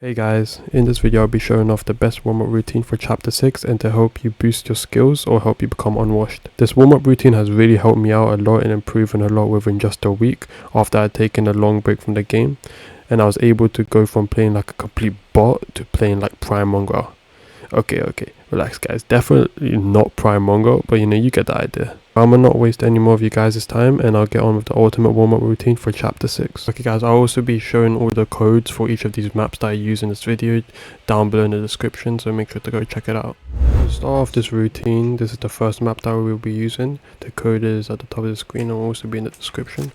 Hey guys, in this video I'll be showing off the best warm-up routine for chapter 6 and to help you boost your skills or help you become unwashed. This warm-up routine has really helped me out a lot and improving a lot within just a week after I'd taken a long break from the game, and I was able to go from playing like a complete bot to playing like Prime Mongrel. Okay, relax guys, definitely not Prime Mongrel, but you get the idea. I'm gonna not waste any more of you guys' time and I'll get on with the ultimate warm-up routine for chapter 6. Okay guys, I'll also be showing all the codes for each of these maps that I use in this video down below in the description, so make sure to go check it out. To start off this routine, this is the first map that we will be using. The code is at the top of the screen and will also be in the description.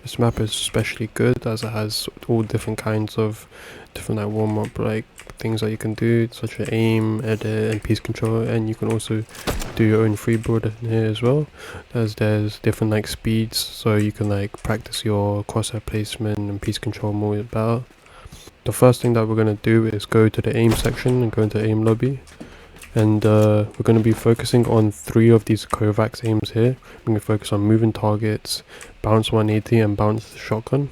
This map is especially good as it has all different kinds of different like warm-up like things that you can do, such as aim, edit and piece control, and you can also do your own free build in here as well. There's different like speeds, so you can like practice your crosshair placement and piece control more better. The first thing that we're going to do is go to the aim section and go into aim lobby, and we're going to be focusing on 3 of these Kovacs aims here. We're going to focus on moving targets, bounce 180 and bounce shotgun.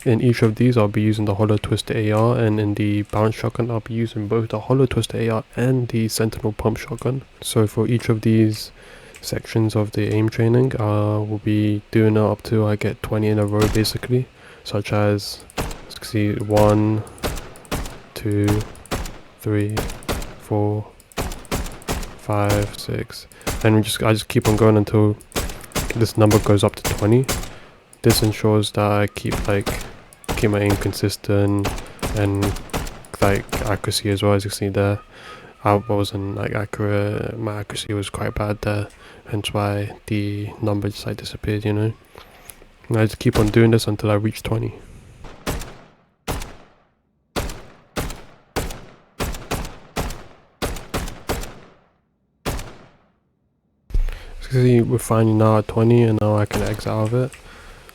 In each of these I'll be using the hollow twister AR, and in the bounce shotgun I'll be using both the hollow twister AR and the sentinel pump shotgun. So for each of these sections of the aim training, we'll be doing it up to I get 20 in a row basically, such as, let's see, 1, 2, 3, 4, 5, 6, and I just keep on going until this number goes up to 20. This ensures that I keep my aim consistent and like accuracy as well. As you see there, I wasn't like accurate, my accuracy was quite bad there, hence why the number just like disappeared, And I just keep on doing this until I reach 20. See, we're finally now at 20 and now I can exit out of it.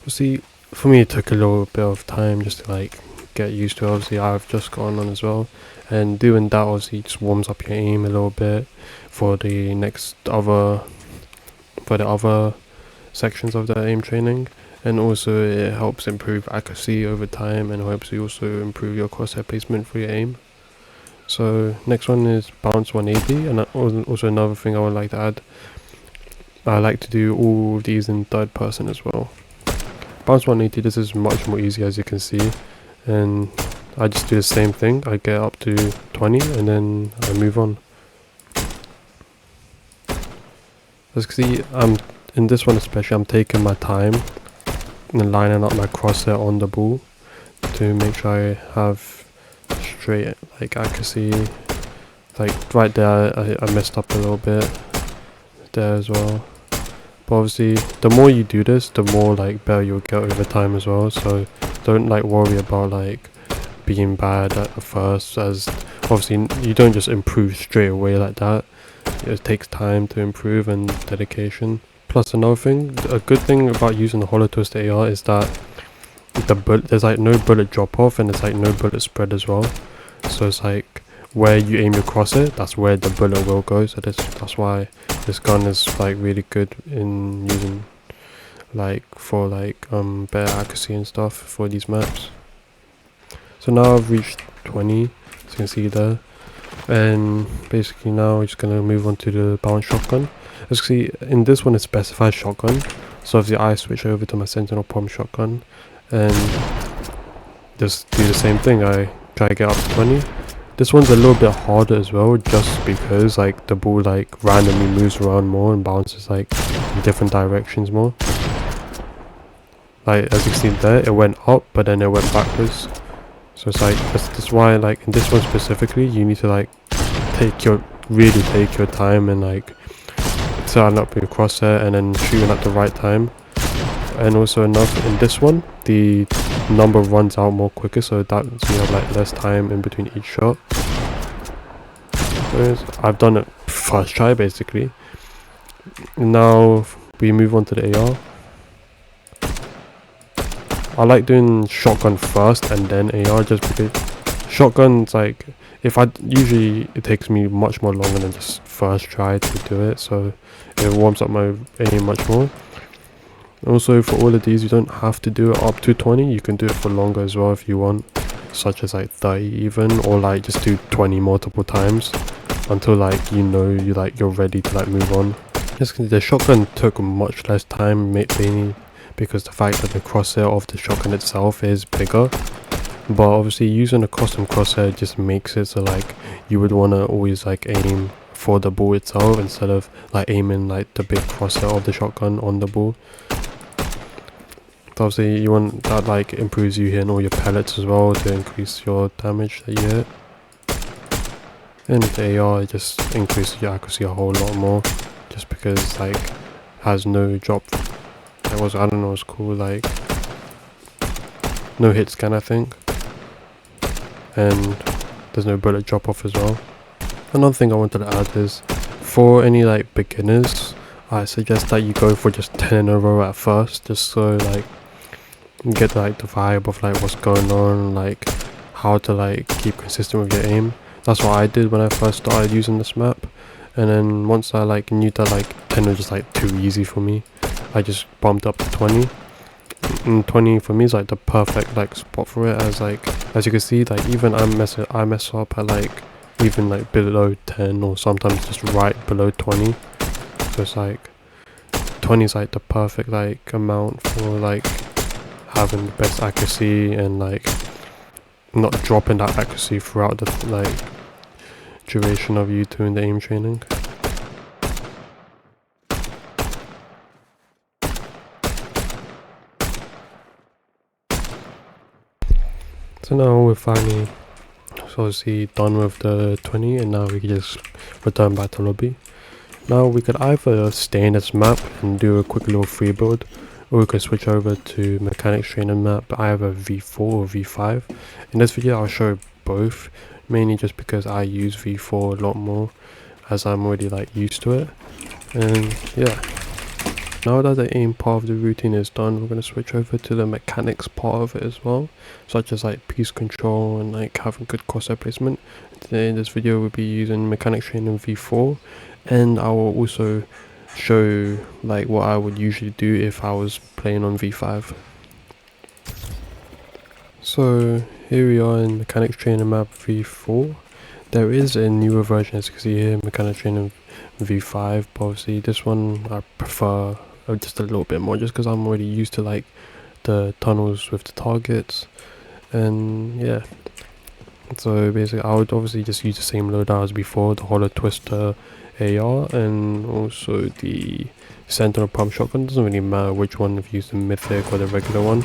See, for me it took a little bit of time just to like get used to it. Obviously I've just gone on as well, and doing that obviously just warms up your aim a little bit for the other sections of the aim training, and also it helps improve accuracy over time and helps you also improve your crosshair placement for your aim. So next one is bounce 180, and also another thing I would like to add, I like to do all of these in third person as well. Bounce 180, this is much more easy as you can see, and I just do the same thing. I get up to 20 and then I move on. As you can see, in this one especially, I'm taking my time and lining up my crosshair on the ball to make sure I have straight like accuracy. Like right there I messed up a little bit there as well. But obviously the more you do this, the more like better you'll get over time as well, so don't like worry about like being bad at first, as obviously you don't just improve straight away like that. It takes time to improve and dedication. Plus another thing, a good thing about using the hollow twister AR is that there's like no bullet drop off and there's like no bullet spread as well, so it's like where you aim your crosshair, that's where the bullet will go. So that's why this gun is like really good in using like for like better accuracy and stuff for these maps. So now I've reached 20, as you can see there, and basically now we're just gonna move on to the bounce shotgun. As you can see, in this one it specifies shotgun, so obviously I switch over to my sentinel pump shotgun and just do the same thing. I try to get up to 20. This one's a little bit harder as well, just because like the ball like randomly moves around more and bounces like in different directions more. Like as you can see there, it went up but then it went backwards. So it's like that's why like in this one specifically you need to like really take your time and like setting up your crosshair and then shooting at the right time. And also enough in this one, the number runs out more quicker, so that you have like less time in between each shot. Whereas I've done it first try basically. Now we move on to the AR. I like doing shotgun first and then AR, just because shotgun's like, it takes me much more longer than just first try to do it, so it warms up my aim much more. Also for all of these you don't have to do it up to 20, you can do it for longer as well if you want. such as like 30 even, or like just do 20 multiple times until like you're ready to like move on. Just the shotgun took much less time, mainly because the fact that the crosshair of the shotgun itself is bigger. But obviously using a custom crosshair just makes it so like you would want to always like aim for the ball itself instead of like aiming like the big crosshair of the shotgun on the ball. So obviously you want that, like improves you hitting all your pellets as well to increase your damage that you hit. And the AR just increases your accuracy a whole lot more, just because like has no drop. I don't know, it's called like no hit scan, I think. And there's no bullet drop off as well. Another thing I wanted to add is, for any like beginners, I suggest that you go for just 10 in a row at first, just so like you get like the vibe of like what's going on, like how to like keep consistent with your aim. That's what I did when I first started using this map, and then once I like knew that like 10 was just like too easy for me, I just bumped up to 20. And 20 for me is like the perfect like spot for it, as you can see, like even I mess up at like even like below 10 or sometimes just right below 20. So it's like 20 is like the perfect like amount for like having the best accuracy and like not dropping that accuracy throughout the like duration of you doing the aim training. So now we're finally obviously done with the 20, and now we can just return back to lobby. Now we could either stay in this map and do a quick little free build, or we could switch over to mechanics training map, either V4 or V5. In this video I'll show both, mainly just because I use V4 a lot more, as I'm already like used to it. And yeah, now that the aim part of the routine is done, we're going to switch over to the mechanics part of it as well, such as like piece control and like having good crosshair placement. Today in this video we'll be using mechanics training V4, and I will also show like what I would usually do if I was playing on V5. So here we are in mechanics training map V4. There is a newer version, as you can see here, mechanics training V5, but obviously this one I prefer just a little bit more, just because I'm already used to like the tunnels with the targets. And yeah, so basically I would obviously just use the same loadout as before, the hollow twister AR and also the sentinel pump shotgun. Doesn't really matter which one, if you use the mythic or the regular one.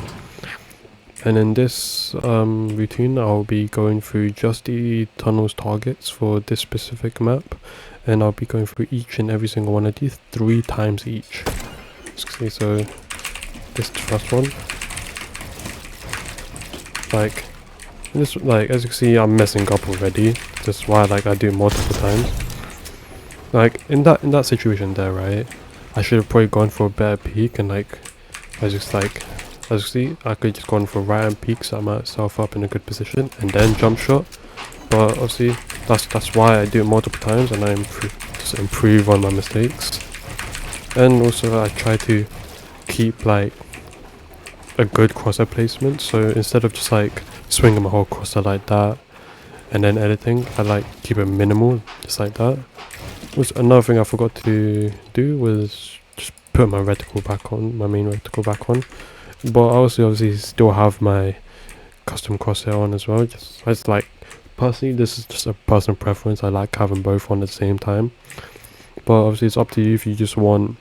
And in this routine I'll be going through just the tunnels targets for this specific map, and I'll be going through each and every single one of these 3 times each. So this is the first one. Like this, like as you can see, I'm messing up already. That's why like I do it multiple times. Like in that situation there, right, I should have probably gone for a better peek, and like as you see, I could just gone for right hand peek, set myself up in a good position and then jump shot. But obviously that's why I do it multiple times, and I just improve on my mistakes. And also I try to keep like a good crosshair placement, so instead of just like swinging my whole crosshair like that and then editing, I like keep it minimal, just like that. Another thing I forgot to do was just put my reticle back on, my main reticle back on. But I also obviously still have my custom crosshair on as well. Just like, personally, this is just a personal preference. I like having both on at the same time. But obviously it's up to you if you just want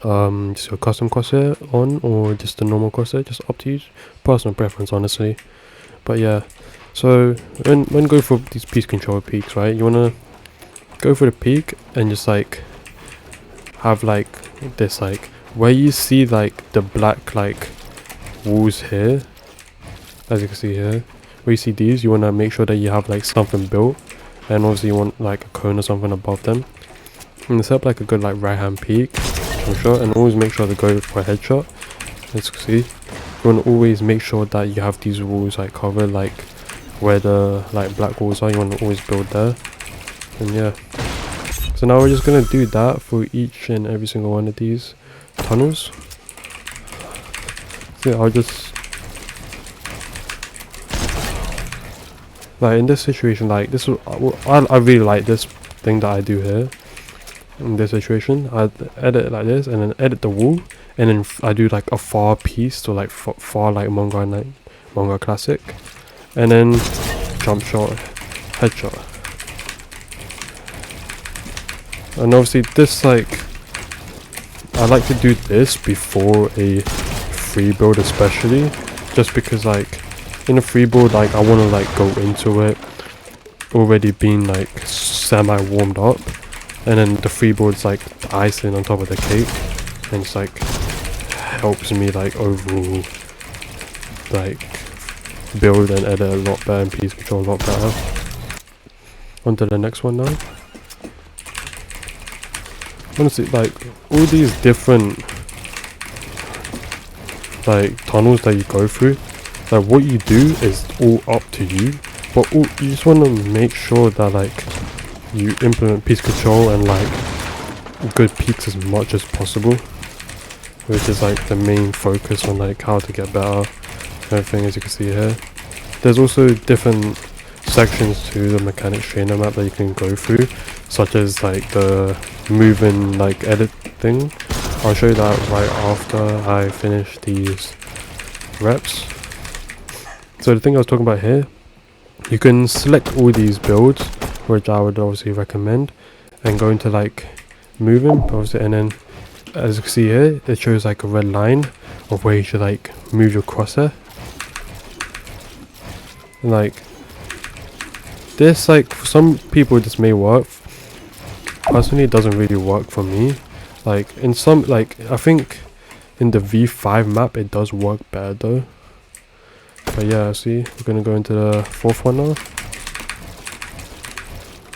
just your custom crosshair on or just the normal crosshair. Just up to you, personal preference honestly. But yeah, so when go for these piece control peaks, right, you wanna go for the peak and just like have like this, like where you see like the black like walls here, as you can see here, where you see these, you want to make sure that you have like something built, and obviously you want like a cone or something above them, and set up like a good like right hand peak shot, and always make sure to go for a headshot. As you can see, you want to always make sure that you have these walls like covered, like where the like black walls are, you want to always build there. And yeah, so now we're just gonna do that for each and every single one of these tunnels. So yeah, I'll just Like in this situation, like this is, I really like this thing that I do here. In this situation, I edit it like this, and then edit the wall, and then I do like a far piece, so like far like manga classic, and then jump shot, headshot. And obviously this, like, I like to do this before a free build, especially just because like in a free build, like I want to like go into it already being like semi warmed up, and then the free build's like the icing on top of the cake, and it's like helps me like overall like build and edit a lot better and piece control a lot better. On to the next one now. Honestly, like all these different like tunnels that you go through, like what you do is all up to you, but you just want to make sure that like you implement piece control and like good peaks as much as possible, which is like the main focus on like how to get better and everything, as you can see here. There's also different sections to the mechanics trainer map that you can go through, such as like the moving like edit thing. I'll show you that right after I finish these reps. So the thing I was talking about here, you can select all these builds, which I would obviously recommend, and go into like moving obviously, and then as you can see here, it shows like a red line of where you should like move your crosshair. And like this, like for some people this may work. Personally, it doesn't really work for me. Like in some, like I think in the V5 map it does work better though. But yeah, see, we're gonna go into the fourth one now.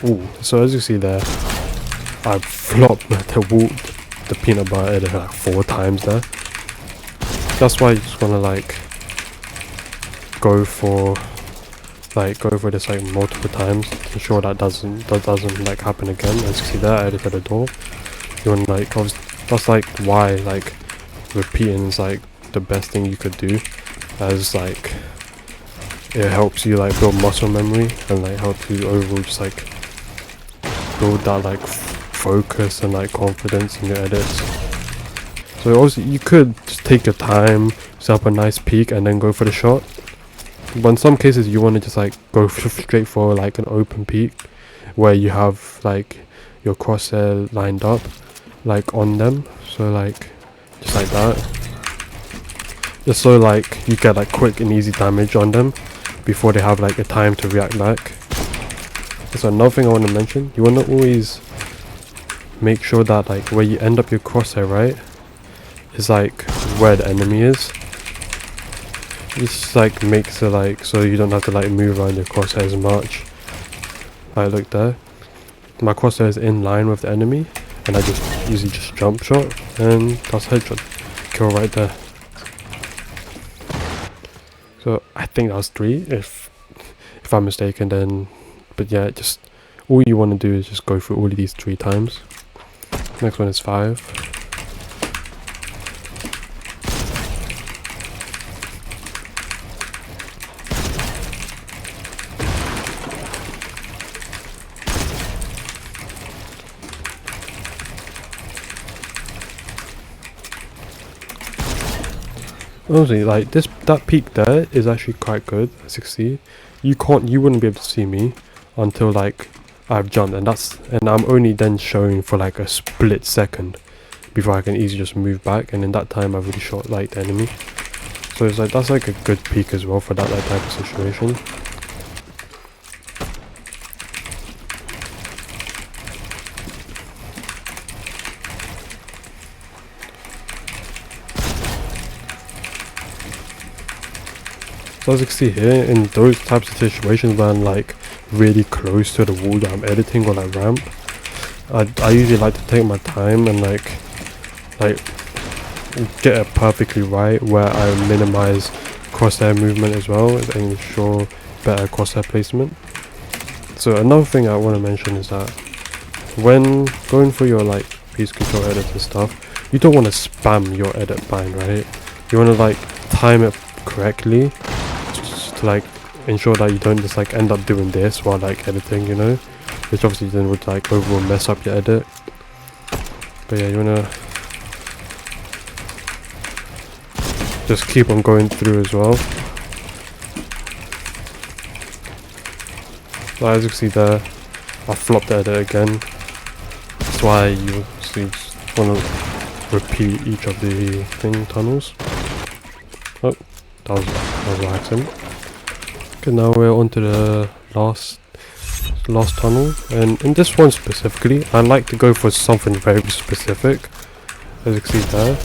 Ooh, so as you see there, I flopped the peanut butter edit like 4 times there. That's why you just wanna like go for this like multiple times to ensure that doesn't like happen again. As you see there, I edited the door. You want like that's like why like repeating is like the best thing you could do, as like it helps you like build muscle memory and like help you overall just like build that like focus and like confidence in your edits. So obviously you could just take your time, set up a nice peak and then go for the shot. But in some cases you want to just like go straight for like an open peak where you have like your crosshair lined up like on them, so like just like that, just so like you get like quick and easy damage on them before they have like a time to react back. So another thing I want to mention, you want to always make sure that like where you end up your crosshair, right, is like where the enemy is. This like makes it like so you don't have to like move around your crosshair as much. Like look there, my crosshair is in line with the enemy, and I just usually just jump shot and that's headshot kill right there. So I think that was 3 if I'm mistaken then, but yeah, just all you want to do is just go through all of these 3 times. Next one is 5. Honestly, like that peak there is actually quite good. As you can see, you wouldn't be able to see me until like I've jumped, and I'm only then showing for like a split second before I can easily just move back, and in that time I've already shot like the enemy. So it's like that's like a good peak as well for that like type of situation. So as you can see here, in those types of situations when I'm like really close to the wall that I'm editing or like ramp, I usually like to take my time and like get it perfectly right where I minimize crosshair movement as well and ensure better crosshair placement. So another thing I want to mention is that when going for your like piece control edits and stuff, you don't want to spam your edit bind, right? You want to like time it correctly to like ensure that you don't just like end up doing this while like editing, you know, which obviously then would like overall mess up your edit. But yeah, you wanna just keep on going through as well. So as you can see there, I flopped the edit again. That's why you see want to repeat each of the tunnels. Oh, that was an accident. Okay, now we're on to the last tunnel, and in this one specifically, I like to go for something very specific, as you can see there.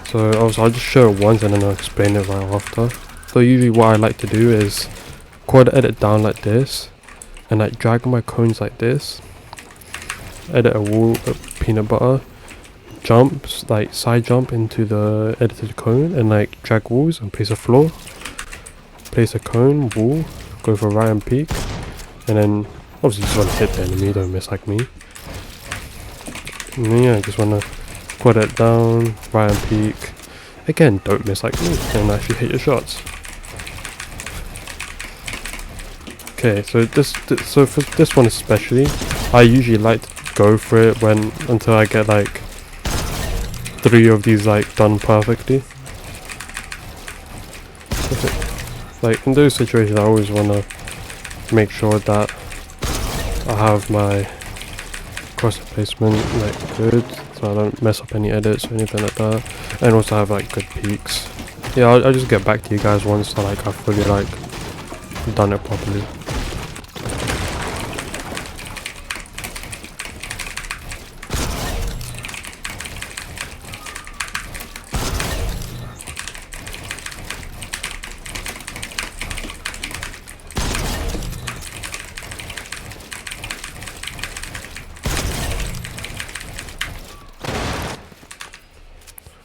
So I'll just show it once and then I'll explain it right after. So usually what I like to do is quad edit down like this, and like drag my cones like this, edit a wall, peanut butter, jumps, like side jump into the edited cone, and like drag walls and place a floor, place a cone, wall, go for right and peak, and then obviously you just want to hit the enemy, don't miss like me. And then, yeah, just want to quad it down, right and peak, again don't miss like me, and actually hit your shots. Okay, so for this one especially, I usually like to go for it until I get like 3 of these like done perfectly. Like in those situations, I always want to make sure that I have my crosshair placement like good, so I don't mess up any edits or anything like that, and also have like good peaks. Yeah, I'll just get back to you guys once like I've fully like done it properly.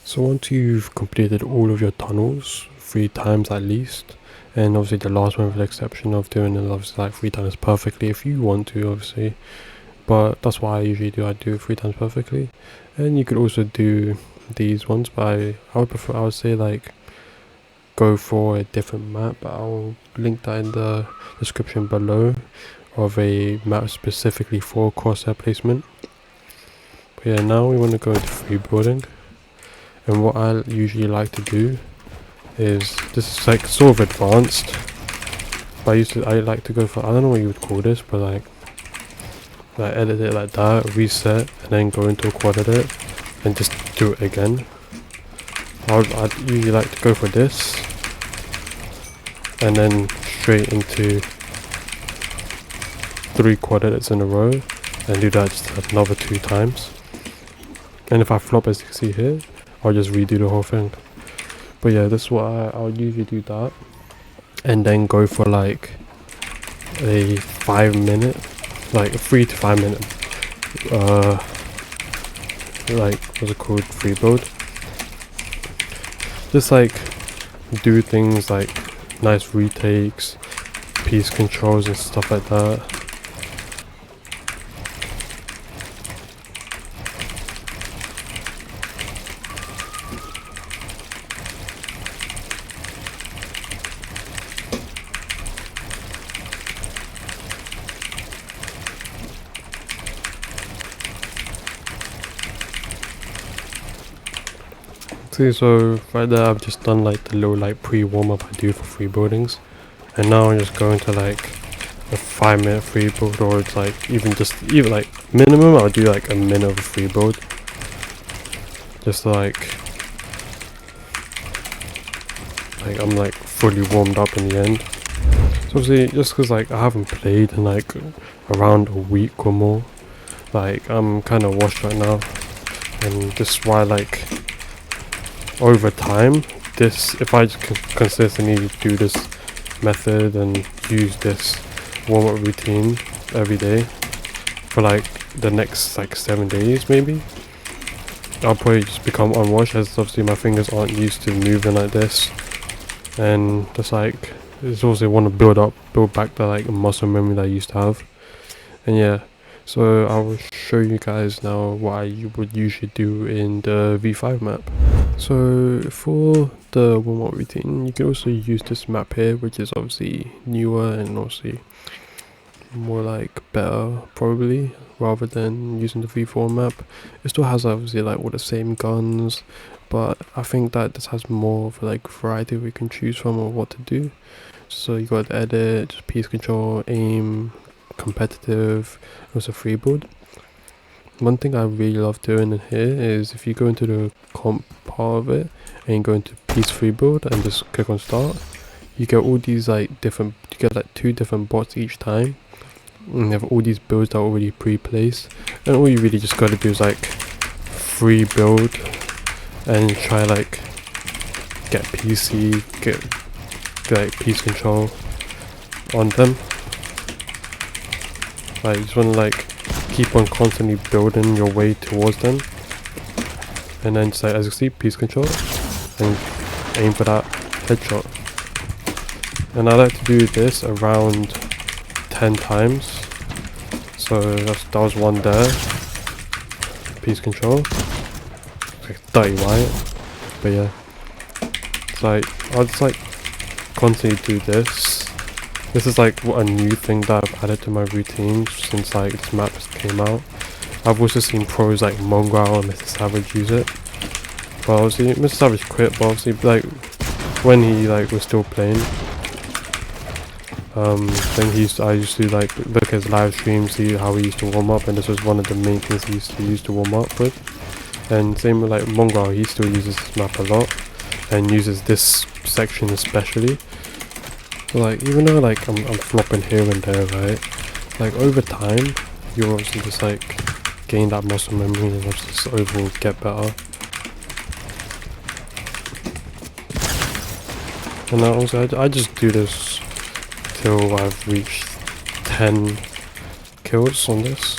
So once you've completed all of your tunnels 3 times at least, and obviously the last one with the exception of doing it obviously like 3 times perfectly if you want to obviously, but that's what I usually do, I do it 3 times perfectly. And you could also do these ones, but I would say like go for a different map. I'll link that in the description below of a map specifically for crosshair placement. But yeah, now we want to go into free building. And what I usually like to do is, this is like sort of advanced, but I like to go for, I don't know what you would call this, but like edit it like that, reset, and then go into a quad edit and just do it again. I'd usually like to go for this and then straight into 3 quad edits in a row and do that just another 2 times. And if I flop, as you can see here, I'll just redo the whole thing. But yeah, this is what I'll usually do that, and then go for like a 5 minute, like a 3 to 5 minute like what's it called, free build. Just like do things like nice retakes, piece controls and stuff like that. So right there I've just done like the little like pre-warm-up I do for free buildings, and now I'm just going to like a 5 minute free build, or it's like even like minimum I'll do like a minute of a free build, just like I'm like fully warmed up in the end. So obviously just because like I haven't played in like around a week or more, like I'm kind of washed right now, and this is why like over time, if I just consistently do this method and use this warm-up routine every day for like the next like 7 days maybe, I'll probably just become unwashed, as obviously my fingers aren't used to moving like this, and just like it's also want to build back the like muscle memory that I used to have. And yeah, so I will show you guys now what I would usually do in the V5 map. So for the warm-up routine, you can also use this map here, which is obviously newer and obviously more like better probably, rather than using the V4 map. It still has obviously like all the same guns, but I think that this has more of like variety we can choose from of what to do. So you got edit, just piece control, aim, competitive, also free build. One thing I really love doing in here is if you go into the comp part of it and you go into piece free build and just click on start, you get all these like different, you get like 2 different bots each time. And you have all these builds that are already pre-placed, and all you really just gotta do is like free build and try like get PC, get like piece control on them. Like you just wanna like keep on constantly building your way towards them, and then just like as you see, piece control and aim for that headshot. And I like to do this around 10 times. So that was one there. Piece control. It's like 30 wide. But yeah. It's like I'll just like constantly do this. This is like a new thing that I've added to my routine since like this map just came out. I've also seen pros like Mongrel and Mr. Savage use it. But obviously Mr. Savage quit, but obviously like when he like was still playing, then I used to like look at his live streams, see how he used to warm up, and this was one of the main things he used to use to warm up with. And same with like Mongrel, he still uses this map a lot and uses this section especially. So like even though like I'm flopping here and there, right, like over time you obviously just like gain that muscle memory and obviously just overall get better. And also I just do this till I've reached 10 kills on this.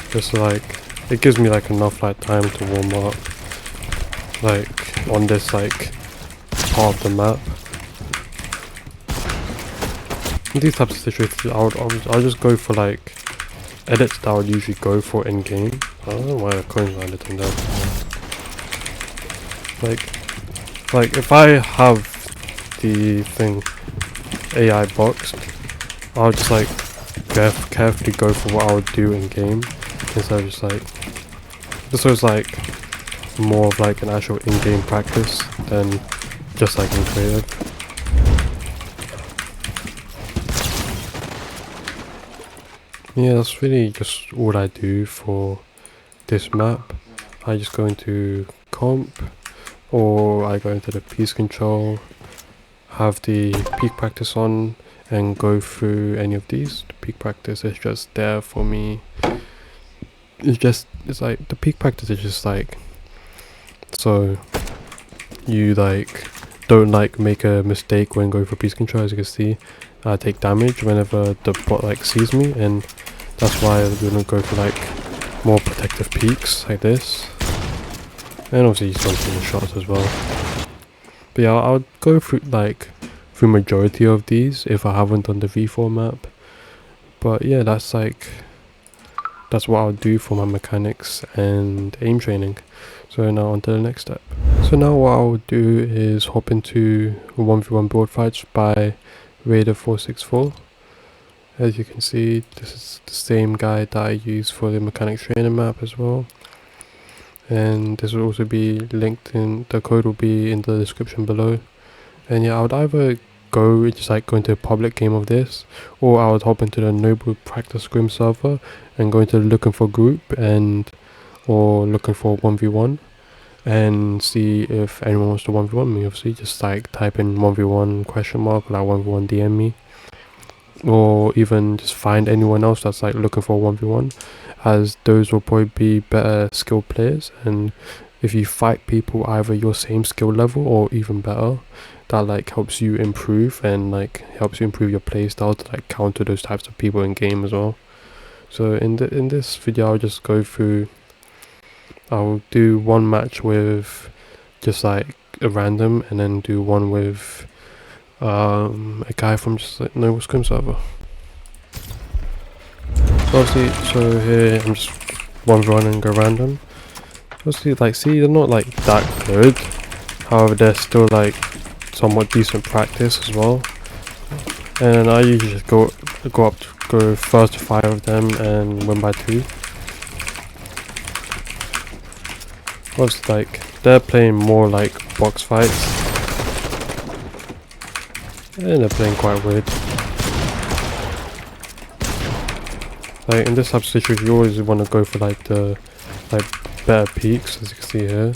Just like it gives me like enough like time to warm up like on this like part of the map. In these types of situations I'll just go for like edits that I would usually go for in game. I don't know why the coins landed in there. Like if I have the thing AI boxed, I'll just like carefully go for what I would do in game instead of just like, this was like more of like an actual in-game practice than just like in creative. Yeah, that's really just all I do for this map. I just go into comp, or I go into the piece control, have the peak practice on, and go through any of these. The peak practice is just there for me. It's like the peak practice is just like so you like don't like make a mistake when going for piece control. As you can see, I take damage whenever the bot like sees me, and that's why I'm gonna go for like more protective peaks like this, and obviously you want to shots as well. But yeah, I'll go through majority of these if I haven't done the V4 map. But yeah, that's what I'll do for my mechanics and aim training. So now on to the next step. So now what I'll do is hop into 1v1 Buildfights by Raider464. As you can see, this is the same guide that I use for the mechanics training map as well. And this will also be linked in, the code will be in the description below. And yeah, I would either go into a public game of this, or I would hop into the Noble Practice Scrim server and go into looking for group or looking for 1v1 and see if anyone wants to 1v1 me. Obviously just like type in 1v1 question mark, like 1v1 DM me, or even just find anyone else that's like looking for 1v1, as those will probably be better skilled players. And if you fight people either your same skill level or even better, that like helps you improve and like helps you improve your play style to like counter those types of people in game as well. So in this video I'll just go through, I'll do one match with just like a random, and then do one with a guy from just like Noble Scrim server. Obviously, so here I'm just 1v1 and go random. Obviously, like, see, they're not like that good. However, they're still like somewhat decent practice as well. And I usually just go first to 5 of them and win by 2. What's like they're playing more like box fights, and they're playing quite weird. Like in this type of situation, you always want to go for like the better peaks, as you can see here.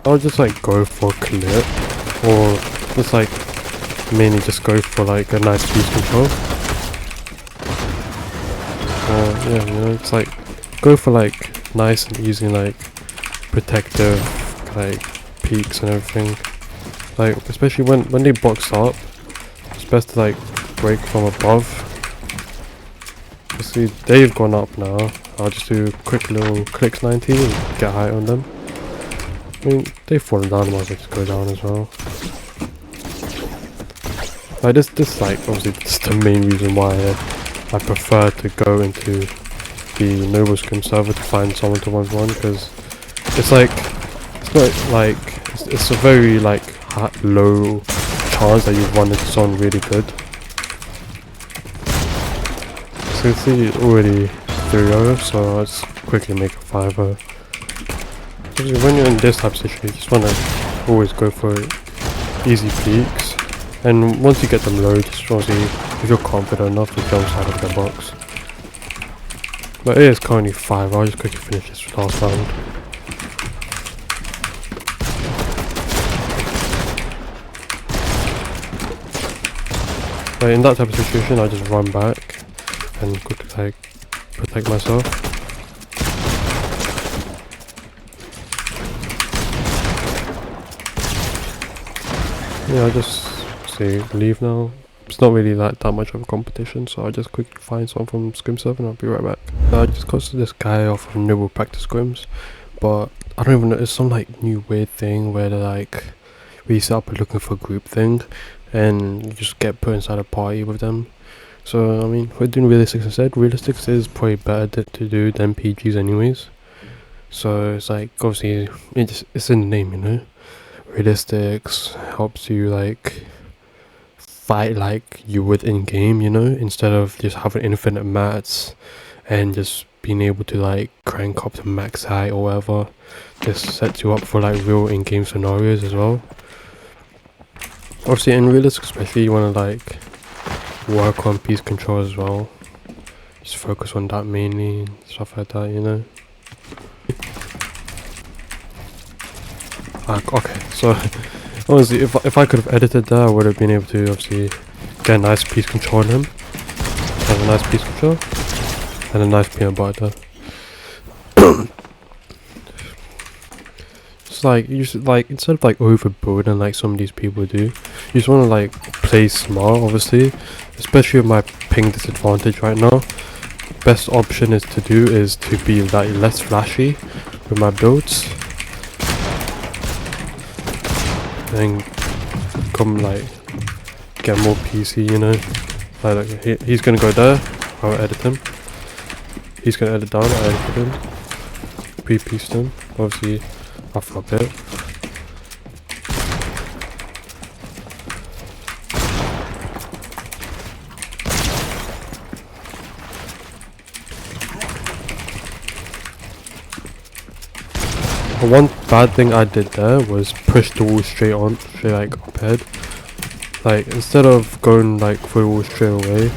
I'll just like go for a clip, or just like mainly just go for like a nice piece control. Yeah, you know, it's like go for like nice and easy like protective like peaks and everything. Like especially when they box up, it's best to like break from above. You see, they've gone up now. I'll just do a quick little clicks 90 and get height on them. I mean, they've fallen down, I might as well just go down as well. Like this like obviously this is the main reason why I prefer to go into the Noble Scrim server to find someone to 1v1, because it's like it's a very like low chance that you've run into someone really good. So you can see already 3-0, so let's quickly make a 5-0. When you're in this type of situation, you just want to always go for easy peaks, and once you get them low, just obviously if you're confident enough to jump out of the box. But it is currently 5, I'll just quickly finish this last round. But in that type of situation, I just run back and quickly like protect myself. Yeah, I just say leave now. It's not really like that much of a competition, so I just quickly find someone from Scrim server and I'll be right back. I just got this guy off of Noble Practice Scrims, but I don't even know, it's some like new weird thing where they're like, we set up a looking for group thing and you just get put inside a party with them. So I mean, we're doing realistics instead. Realistics is probably better to do than PGs anyways. So it's like, obviously, it's in the name, you know. Realistics helps you like fight like you would in game, you know, instead of just having infinite mats and just being able to like crank up to max height or whatever. This sets you up for like real in-game scenarios as well. Obviously in realistic especially, you want to like work on piece control as well, just focus on that mainly and stuff like that, you know. Okay, so honestly, if I could have edited that, I would have been able to obviously get a nice piece control on him, have a nice piece control, and a nice peanut butter. Just like you should like, instead of like overbuilding like some of these people do, you just want to like play smart. Obviously, especially with my ping disadvantage right now, best option is to be like less flashy with my builds. And come like get more PC, you know. Like he's gonna go there, I'll edit him. He's gonna edit down, I edit him. Pre-pieced him, obviously I'll flop it. One bad thing I did there was push the wall straight like up ahead. Like instead of going like for the wall straight away,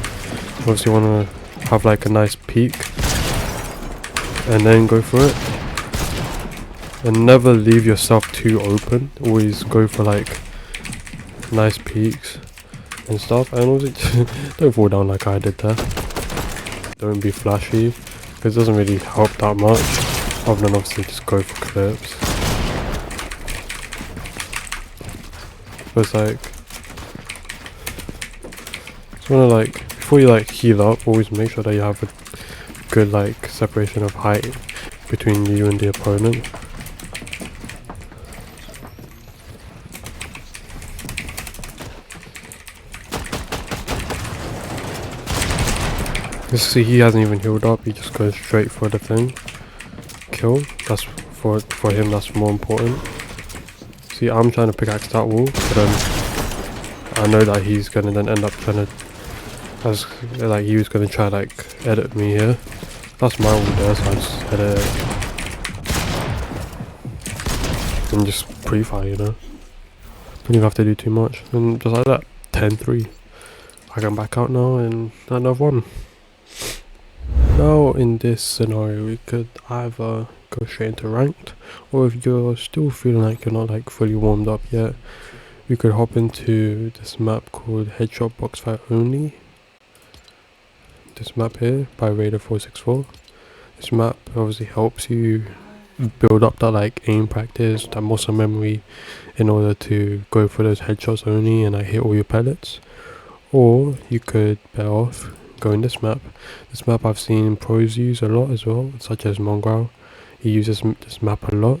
obviously you want to have like a nice peak and then go for it. And never leave yourself too open, always go for like nice peaks and stuff. And also don't fall down like I did there. Don't be flashy, because it doesn't really help that much. Other than obviously just go for clips. But it's like, just wanna like, before you like heal up, always make sure that you have a good like separation of height between you and the opponent. See, he hasn't even healed up. He just goes straight for the thing. Kill. That's for him. That's more important. See, I'm trying to pickaxe that wall, but then I know that he's gonna then end up trying to. Like he was gonna try like edit me here. That's my wall there, so I just edit it and just pre-fire, you know. Don't even have to do too much, and just like that, 10-3. I can back out now and another one. Now in this scenario, we could either go straight into ranked, or if you're still feeling like you're not like fully warmed up yet, we could hop into this map called Headshot Box Fight Only. This map here by Raider464. This map obviously helps you build up that like aim practice, that muscle memory, in order to go for those headshots only and hit all your pellets. Or you could bear off going this map. This map I've seen pros use a lot as well, such as Mongrel. He uses this map a lot,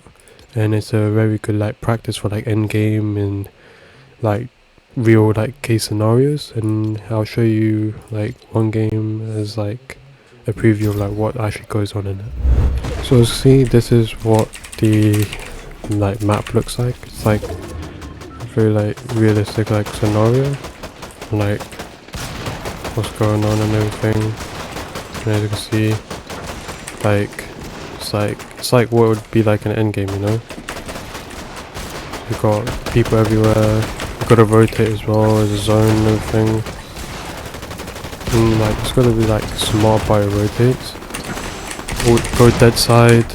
and it's a very good like practice for like endgame and like real like case scenarios. And I'll show you like one game as like a preview of like what actually goes on in it. So see, this is what the like map looks like. It's like very like realistic like scenario, like what's going on and everything. And as you can see, like it's like what would be like an endgame, you know. You've got people everywhere. You've got to rotate as well as a zone and everything. And like it's got to be like smart by your rotates. Or go dead side.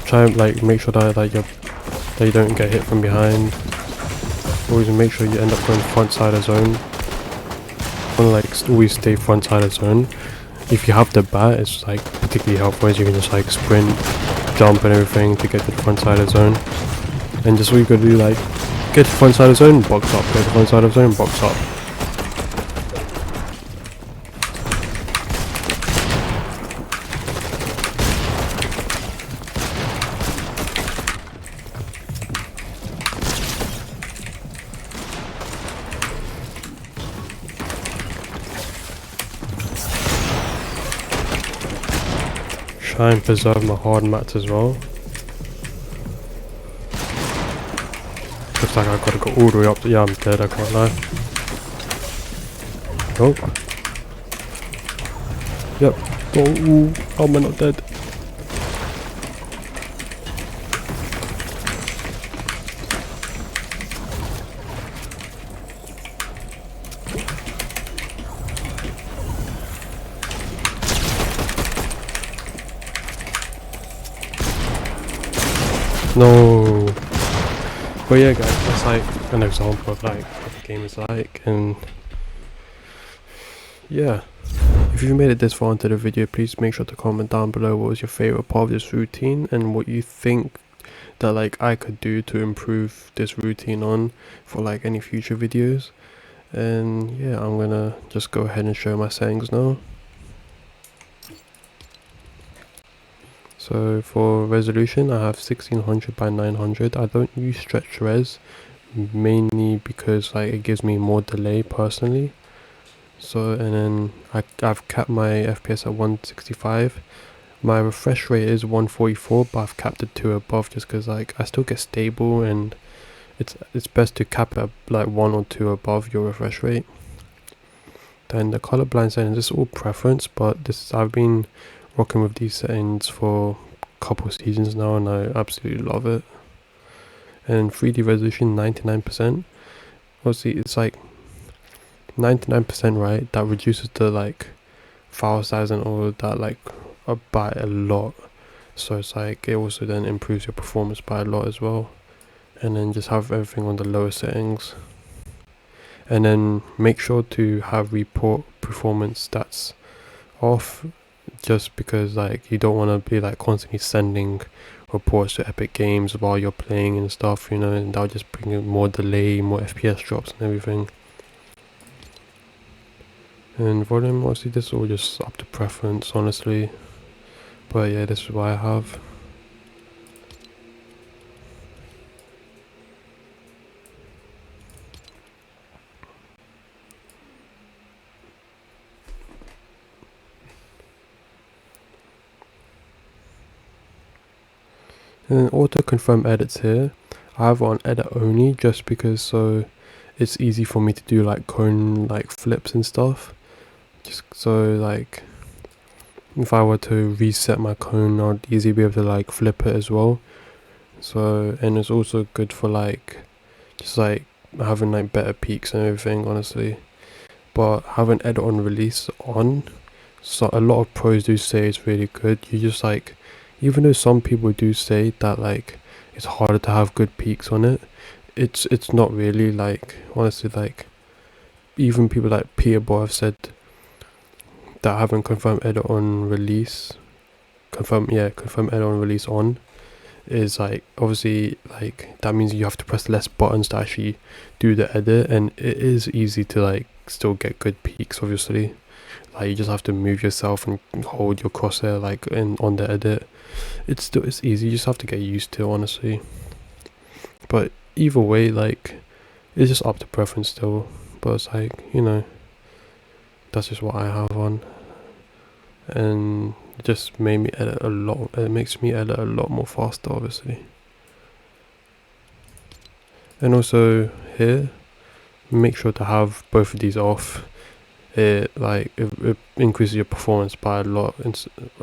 Try and like make sure that like that you don't get hit from behind. Always make sure you end up going front side of zone. Like always stay front side of zone. If you have the bat, it's like particularly helpful as you can just like sprint, jump and everything to get to the front side of zone. And just what you gotta do, like get to the front side of zone, box up, get to the front side of zone, box up. Try and preserve my hard mats as well. Looks like I've got to go all the way up to, yeah, I'm dead, I can't lie. Nope. Yep. Oh, how am I not dead? No. But yeah guys, that's like an example of like what the game is like. And yeah, if you've made it this far into the video, please make sure to comment down below what was your favorite part of this routine and what you think that like I could do to improve this routine on for like any future videos. And yeah, I'm gonna just go ahead and show my settings now. So for resolution, I have 1600 by 900. I don't use stretch res, mainly because like it gives me more delay personally. So and then I've capped my FPS at 165. My refresh rate is 144, but I've capped it to above just because like I still get stable, and it's best to cap it at like 1 or 2 above your refresh rate. Then the color blind settings, this is all preference, but I've been rocking with these settings for a couple of seasons now and I absolutely love it. And 3D resolution 99%. Obviously it's like 99%, right? That reduces the like file size and all of that like by a lot. So it's like it also then improves your performance by a lot as well. And then just have everything on the lower settings. And then make sure to have report performance stats off, just because like you don't want to be like constantly sending reports to epicgames while you're playing and stuff, you know, and that'll just bring in more delay, more FPS drops and everything. And volume, obviously this is all just up to preference honestly, but yeah, this is what I have. And then auto confirm edits here, I have on edit only just because so it's easy for me to do like cone like flips and stuff. Just so like if I were to reset my cone, I'd easily be able to like flip it as well. So, and it's also good for like just like having like better peaks and everything, honestly. But having edit on release on, so a lot of pros do say it's really good. You just like, even though some people do say that like it's harder to have good peaks on it, it's not really, like, honestly, like even people like Peter Boy have said that haven't confirmed edit on release, confirm edit on release on, is like obviously like that means you have to press less buttons to actually do the edit, and it is easy to like still get good peaks. Obviously, like you just have to move yourself and hold your crosshair like in on the edit. It's easy, you just have to get used to it, honestly. But either way, like it's just up to preference still, but it's like, you know, that's just what I have on, and it just made me edit a lot. It makes me edit a lot more faster, obviously. And also here, make sure to have both of these off. It increases your performance by a lot.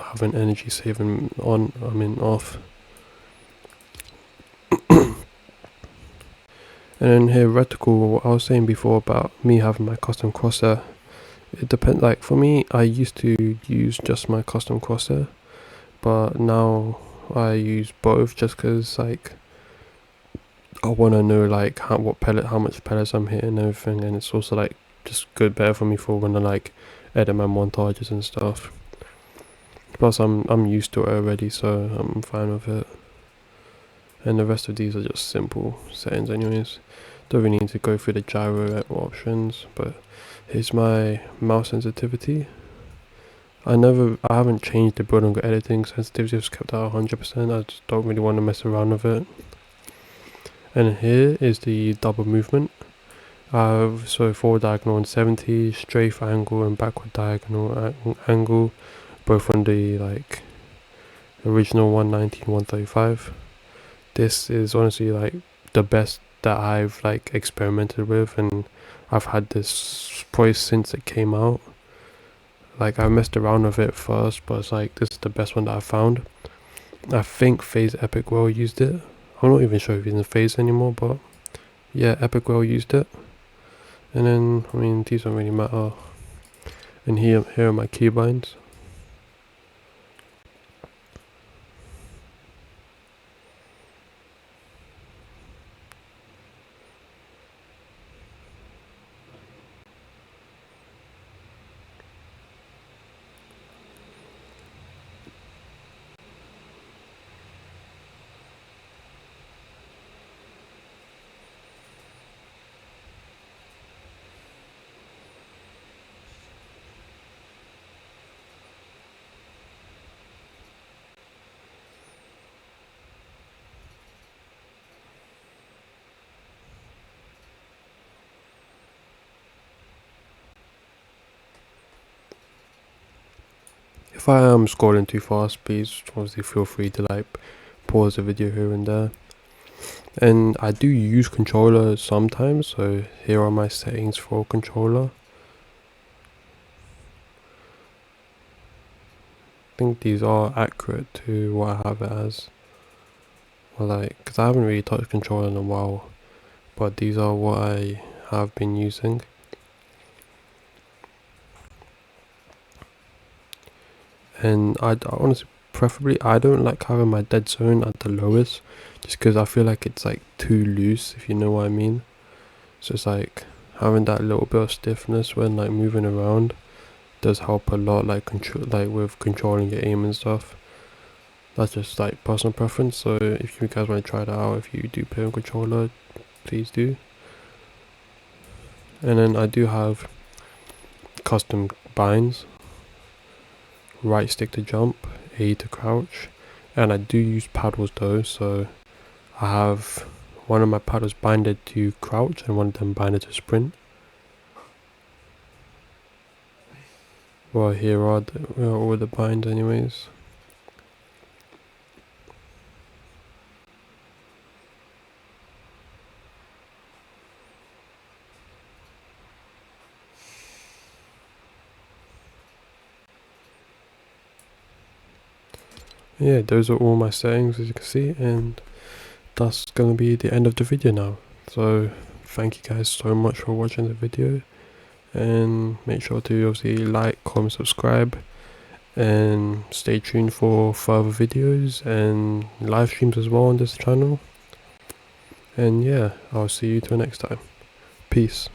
Having energy saving on, off. And then here, reticle, what I was saying before about me having my custom crosshair, it depends. Like for me, I used to use just my custom crosshair, but now I use both just because like I want to know like how much pellets I'm hitting and everything, and it's also like just better for me for when I like edit my montages and stuff. Plus I'm used to it already, so I'm fine with it. And the rest of these are just simple settings anyways. Don't really need to go through the gyro options, but here's my mouse sensitivity. I haven't changed the building or editing sensitivity, just kept that 100%. I just don't really want to mess around with it. And here is the double movement. So forward diagonal on 70, strafe angle and backward diagonal angle, both on the like original 190 and 135. This is honestly like the best that I've like experimented with, and I've had this probably since it came out. Like I messed around with it first, but it's like this is the best one that I found. I think Phase epicgames used it. I'm not even sure if he's in Phase anymore, but yeah, epicgames used it. And then these don't really matter. And here are my keybinds. If I am scrolling too fast, please obviously feel free to like pause the video here and there. And I do use controller sometimes, so here are my settings for controller. I think these are accurate to what I have it as. Well, like, because I haven't really touched controller in a while, but these are what I have been using. And I honestly, preferably, I don't like having my dead zone at the lowest, just because I feel like it's like too loose, if you know what I mean. So it's like having that little bit of stiffness when like moving around does help a lot, like with controlling your aim and stuff. That's just like personal preference. So if you guys want to try that out, if you do play on controller, please do. And then I do have custom binds. Right stick to jump, A to crouch, and I do use paddles though, so I have one of my paddles binded to crouch and one of them binded to sprint. Well, here are all the binds anyways. Yeah, those are all my settings, as you can see, and that's gonna be the end of the video now. So thank you guys so much for watching the video, and make sure to obviously like, comment, subscribe, and stay tuned for further videos and live streams as well on this channel. And yeah, I'll see you till next time. Peace.